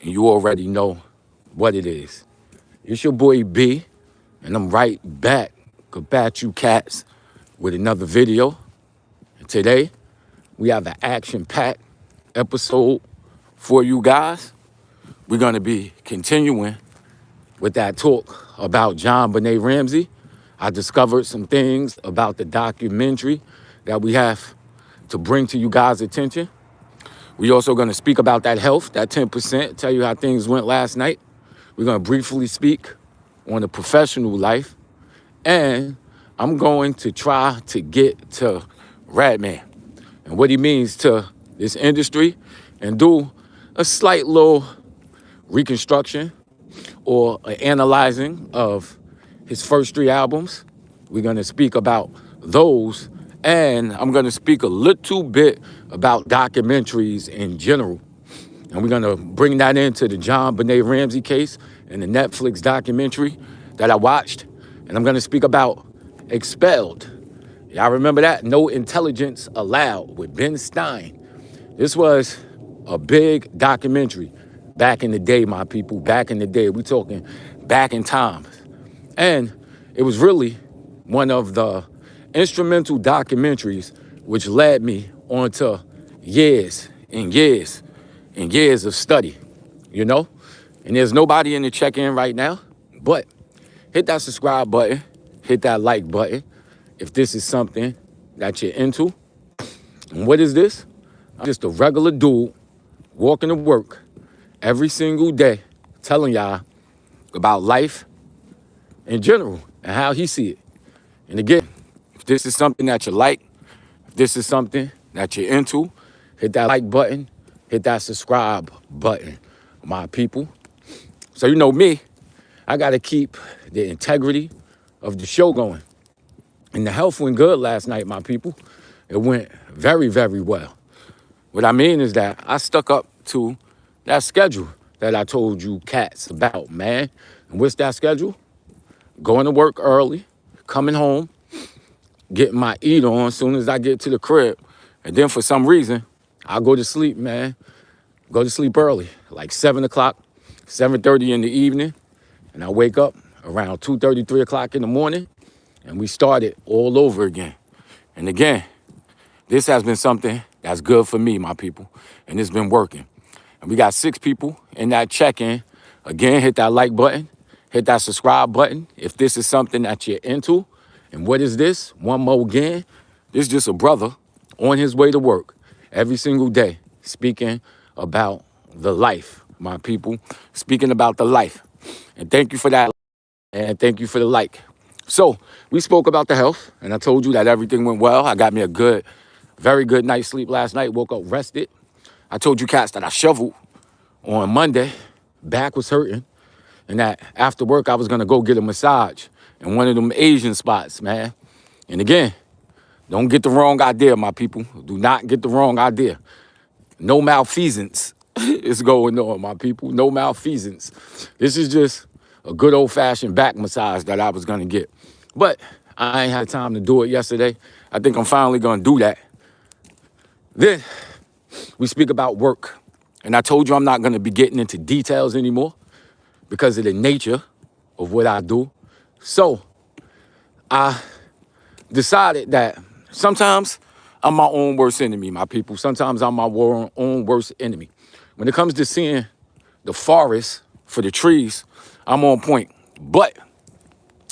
and you already know what it is. It's your boy B, and I'm right back. Combat you cats with another video. And today, we have an action-packed episode for you guys. We're going to be continuing with that talk about JonBenét Ramsey. I discovered some things about the documentary that we have to bring to you guys' attention. We also going to speak about that health, that 10%, tell you how things went last night. We're going to briefly speak on the professional life. And I'm going to try to get to Radman and what he means to this industry and do a slight little reconstruction or an analyzing of his first 3 albums. We're going to speak about those, and I'm going to speak a little bit about documentaries in general. And we're going to bring that into the JonBenét Ramsey case and the Netflix documentary that I watched. And I'm going to speak about Expelled. Y'all remember that? No Intelligence Allowed with Ben Stein. This was a big documentary back in the day, my people. Back in the day. We're talking back in time. And it was really one of the instrumental documentaries which led me onto years and years and years of study, you know? And there's nobody in the check-in right now, but hit that subscribe button, hit that like button if this is something that you're into. And what is this? I'm just a regular dude walking to work every single day telling y'all about life in general and how he see it. And again, if this is something that you like, if this is something that you're into, hit that like button, hit that subscribe button, my people. So you know me, I got to keep the integrity of the show going. And the health went good last night, my people. It went very, very well. What I mean is that I stuck up to that schedule that I told you cats about, man. And what's that schedule? Going to work early, coming home, getting my eat on as soon as I get to the crib. And then for some reason, I'll go to sleep, man. Go to sleep early, like 7 o'clock, 7:30 in the evening. And I wake up around 2:30, 3 o'clock in the morning, and we start it all over again. And again, this has been something that's good for me, my people, and it's been working. And we got 6 people in that check-in. Again, hit that like button, hit that subscribe button if this is something that you're into. And what is this? One more again. This is just a brother on his way to work every single day, speaking about the life, my people, speaking about the life. And thank you for that, and thank you for the like. So we spoke about the health, and I told you that everything went well. I got me a good, very good night's sleep last night, woke up rested. I told you cats that I shoveled on Monday, back was hurting, and that after work I was gonna go get a massage in one of them Asian spots, man. And again, don't get the wrong idea, my people. Do not get the wrong idea. No malfeasance is going on, my people. No malfeasance. This is just a good old-fashioned back massage that I was going to get. But I ain't had time to do it yesterday. I think I'm finally going to do that. Then we speak about work. And I told you I'm not going to be getting into details anymore because of the nature of what I do. So I decided that sometimes I'm my own worst enemy, my people. Sometimes I'm my own worst enemy. When it comes to seeing the forest for the trees, I'm on point. But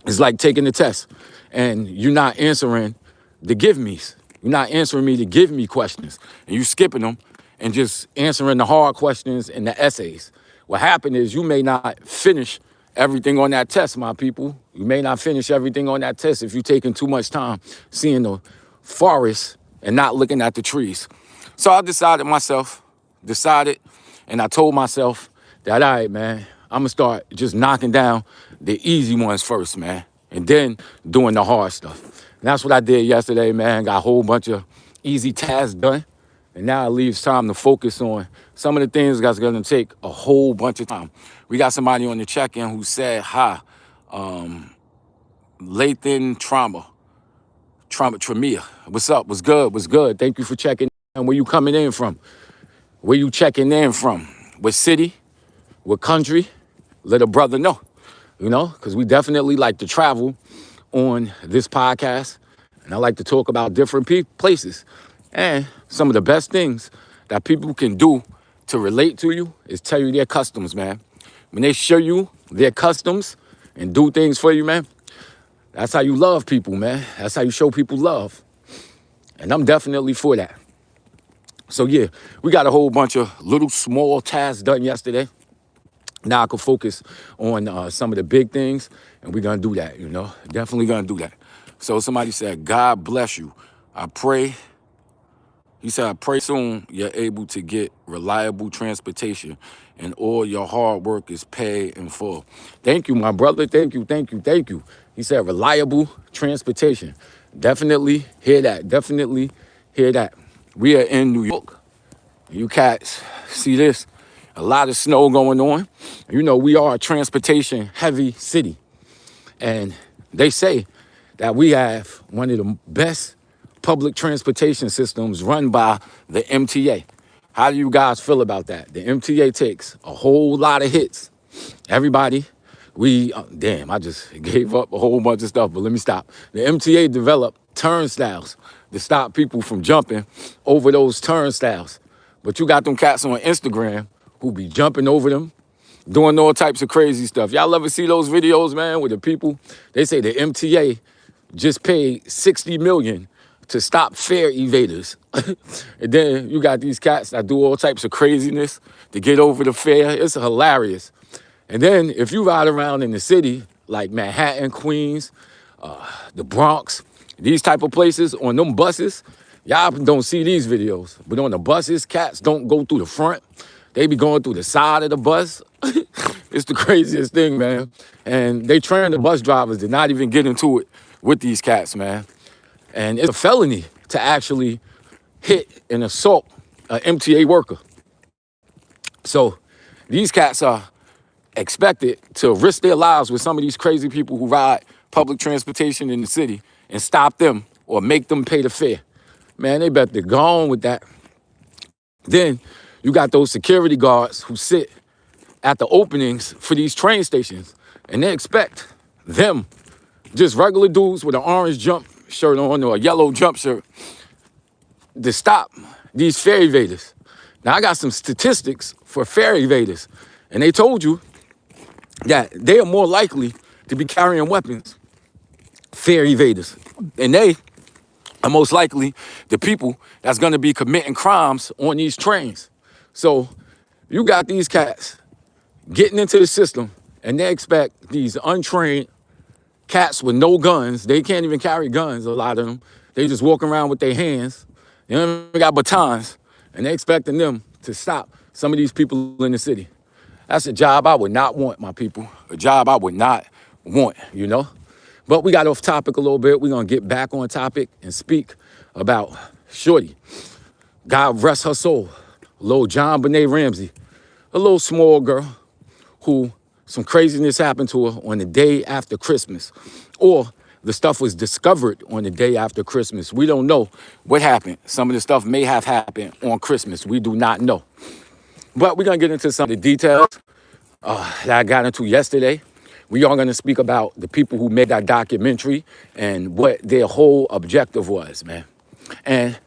it's like taking the test and you're not answering the give me's. You're not answering me to give me questions. And you skipping them and just answering the hard questions and the essays. What happened is you may not finish everything on that test, my people. You may not finish everything on that test if you're taking too much time seeing the forest and not looking at the trees. So I decided, and I told myself that, all right, man, I'm gonna start just knocking down the easy ones first, man, and then doing the hard stuff. And that's what I did yesterday, man. Got a whole bunch of easy tasks done. And now it leaves time to focus on some of the things that's gonna take a whole bunch of time. We got somebody on the check-in who said, hi, Lathan Tremia. What's up? What's good? What's good? Thank you for checking in. Where you coming in from? Where you checking in from? What city? what country, let a brother know, because we definitely like to travel on this podcast. And I like to talk about different places. And some of the best things that people can do to relate to you is tell you their customs, man. When they show you their customs and do things for you, man, that's how you love people, man. That's how you show people love. And I'm definitely for that. So yeah, we got a whole bunch of little small tasks done yesterday. Now I can focus on some of the big things, and we're going to do that, Definitely going to do that. So somebody said, God bless you. I pray. He said, I pray soon you're able to get reliable transportation and all your hard work is paid in full. Thank you, my brother. Thank you, thank you, thank you. He said, reliable transportation. Definitely hear that. Definitely hear that. We are in New York. You cats see this? A lot of snow going on. We are a transportation heavy city. And they say that we have one of the best public transportation systems run by the MTA. How do you guys feel about that? The MTA takes a whole lot of hits. Everybody, I just gave up a whole bunch of stuff, but let me stop. The MTA developed turnstiles to stop people from jumping over those turnstiles. But you got them cats on Instagram who be jumping over them, doing all types of crazy stuff. Y'all ever see those videos, man, with the people? They say the MTA just paid $60 million to stop fare evaders. And then you got these cats that do all types of craziness to get over the fare. It's hilarious. And then if you ride around in the city, like Manhattan, Queens, the Bronx, these type of places, on them buses, y'all don't see these videos. But on the buses, cats don't go through the front. They be going through the side of the bus. It's the craziest thing, man. And they train the bus drivers to not even get into it with these cats, man. And it's a felony to actually hit and assault an MTA worker. So these cats are expected to risk their lives with some of these crazy people who ride public transportation in the city and stop them or make them pay the fare. Man, they better go on with that. Then you got those security guards who sit at the openings for these train stations, and they expect them, just regular dudes with an orange jump shirt on or a yellow jump shirt, to stop these fare evaders. Now, I got some statistics for fare evaders, and they told you that they are more likely to be carrying weapons, fare evaders, and they are most likely the people that's going to be committing crimes on these trains. So you got these cats getting into the system, and they expect these untrained cats with no guns. They can't even carry guns, a lot of them. They just walk around with their hands. They don't even got batons, and they expecting them to stop some of these people in the city. That's a job I would not want, my people. A job I would not want, But we got off topic a little bit. We're going to get back on topic and speak about Shorty. God rest her soul. Little JonBenét Ramsey. A little small girl who some craziness happened to her on the day after Christmas. Or the stuff was discovered on the day after Christmas. We don't know what happened. Some of the stuff may have happened on Christmas. We do not know. But we're going to get into some of the details that I got into yesterday. We are going to speak about the people who made that documentary and what their whole objective was, man. And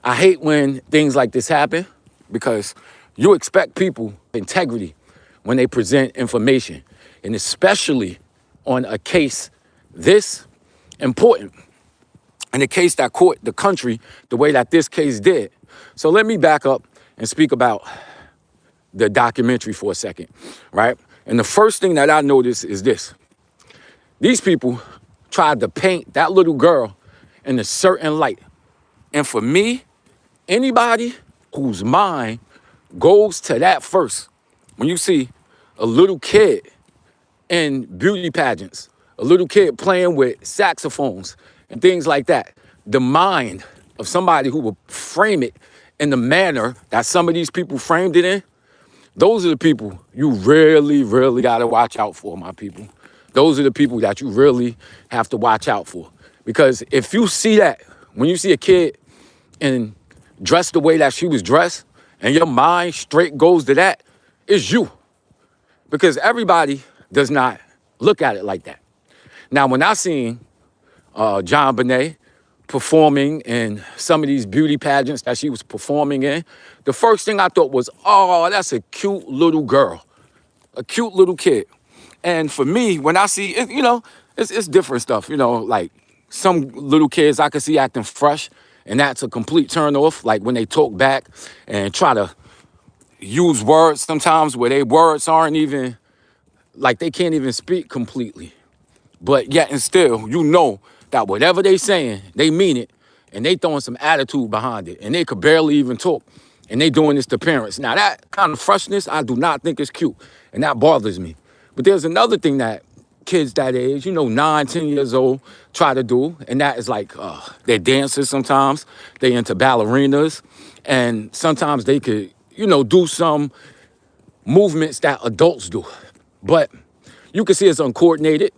I hate when things like this happen because you expect people integrity when they present information, and especially on a case this important, and a case that caught the country the way that this case did. So let me back up and speak about the documentary for a second, right? And the first thing that I noticed is this. These people tried to paint that little girl in a certain light. And for me, anybody whose mind goes to that first, when you see a little kid in beauty pageants, a little kid playing with saxophones and things like that, the mind of somebody who will frame it in the manner that some of these people framed it in, those are the people you really, really got to watch out for, my people. Those are the people that you really have to watch out for. Because if you see that, when you see a kid and dressed the way that she was dressed, and your mind straight goes to that, it's you. because everybody does not look at it like that. Now, when I seen JonBenét performing in some of these beauty pageants that she was performing in, the first thing I thought was, oh, that's a cute little girl, a cute little kid. And for me, when I see it, it's different stuff, like some little kids I could see acting fresh, and that's a complete turn off, like when they talk back and try to use words sometimes where their words aren't even, like they can't even speak completely. But yet and still, that whatever they saying, they mean it, and they throwing some attitude behind it, and they could barely even talk, and they doing this to parents. Now, that kind of freshness, I do not think is cute, and that bothers me. But there's another thing that kids that age, 9, 10 years old, try to do, and that is like they're dancers sometimes. They into ballerinas, and sometimes they could, do some movements that adults do. But you can see it's uncoordinated.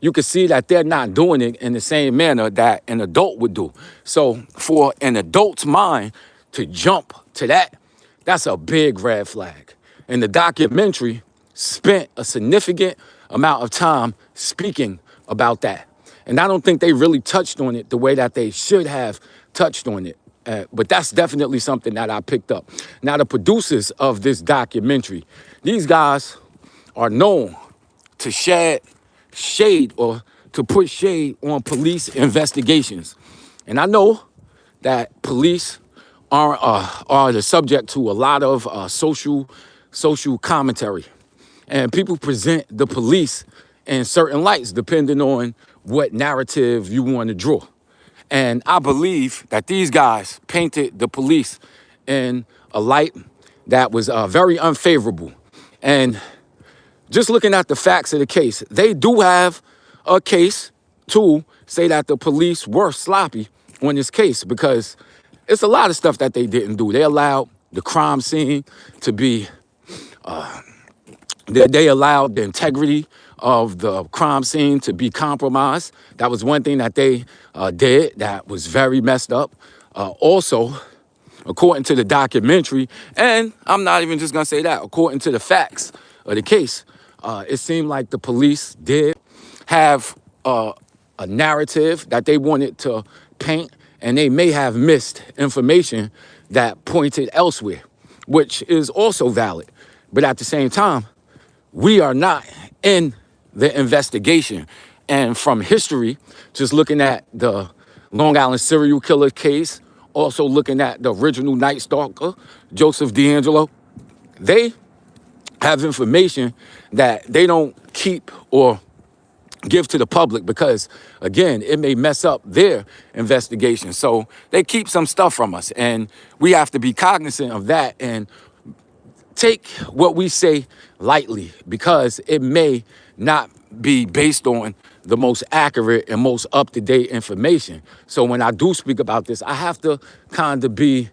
You can see that they're not doing it in the same manner that an adult would do. So for an adult's mind to jump to that, that's a big red flag. And the documentary spent a significant amount of time speaking about that. And I don't think they really touched on it the way that they should have touched on it. But that's definitely something that I picked up. Now, the producers of this documentary, these guys are known to shed shade or to put shade on police investigations. And I know that police are the subject to a lot of social commentary. And people present the police in certain lights depending on what narrative you want to draw. And I believe that these guys painted the police in a light that was very unfavorable. And just looking at the facts of the case, they do have a case to say that the police were sloppy on this case, because it's a lot of stuff that they didn't do. They allowed the crime scene to be, they allowed the integrity of the crime scene to be compromised. That was one thing that they did that was very messed up. Also, according to the documentary, and I'm not even just gonna say that, according to the facts of the case, it seemed like the police did have a narrative that they wanted to paint, and they may have missed information that pointed elsewhere, which is also valid. But at the same time, we are not in the investigation. And from history, just looking at the Long Island serial killer case, also looking at the original Night Stalker, Joseph D'Angelo, they have information that they don't keep or give to the public because, again, it may mess up their investigation. So they keep some stuff from us, and we have to be cognizant of that and take what we say lightly, because it may not be based on the most accurate and most up-to-date information. So when I do speak about this, I have to kind of be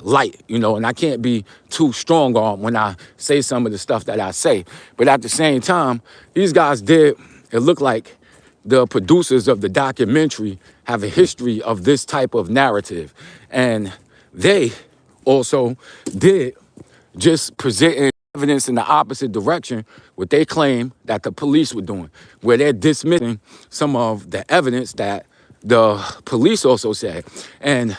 light, and I can't be too strong on when I say some of the stuff that I say. But at the same time, these guys did, it looked like the producers of the documentary have a history of this type of narrative. And they also did just present evidence in the opposite direction, what they claim that the police were doing, where they're dismissing some of the evidence that the police also said. And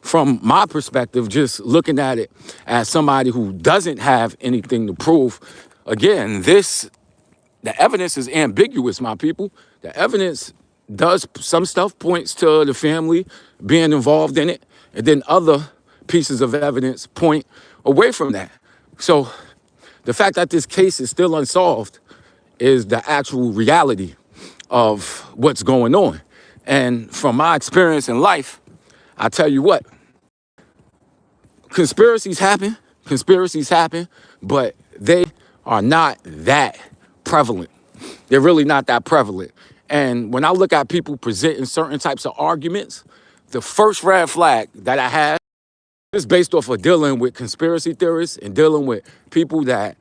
from my perspective, just looking at it as somebody who doesn't have anything to prove, again, the evidence is ambiguous, my people. The evidence does, some stuff points to the family being involved in it, and then other pieces of evidence point away from that. So the fact that this case is still unsolved is the actual reality of what's going on. And from my experience in life, I tell you what, conspiracies happen, but they are not that prevalent. They're really not that prevalent. And when I look at people presenting certain types of arguments, the first red flag that I have is based off of dealing with conspiracy theorists and dealing with people that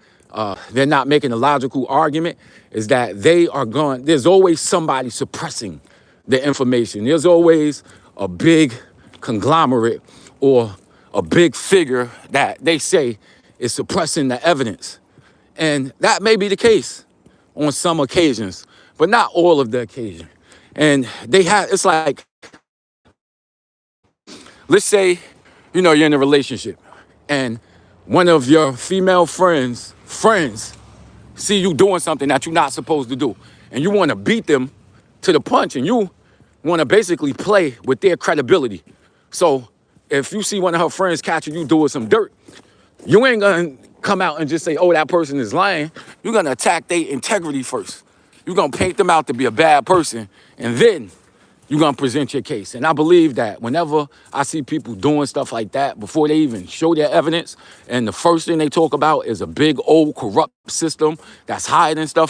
they're not making a logical argument, is that there's always somebody suppressing the information. There's always a big conglomerate or a big figure that they say is suppressing the evidence. And that may be the case on some occasions, but not all of the occasion. And it's like, let's say, you're in a relationship and one of your female friends see you doing something that you're not supposed to do. And you want to beat them to the punch, and you want to basically play with their credibility. So if you see one of her friends catching you doing some dirt, you ain't gonna come out and just say, oh, that person is lying. You're gonna attack their integrity first. You're gonna paint them out to be a bad person, and then you're gonna present your case. And I believe that whenever I see people doing stuff like that, before they even show their evidence, and the first thing they talk about is a big old corrupt system that's hiding stuff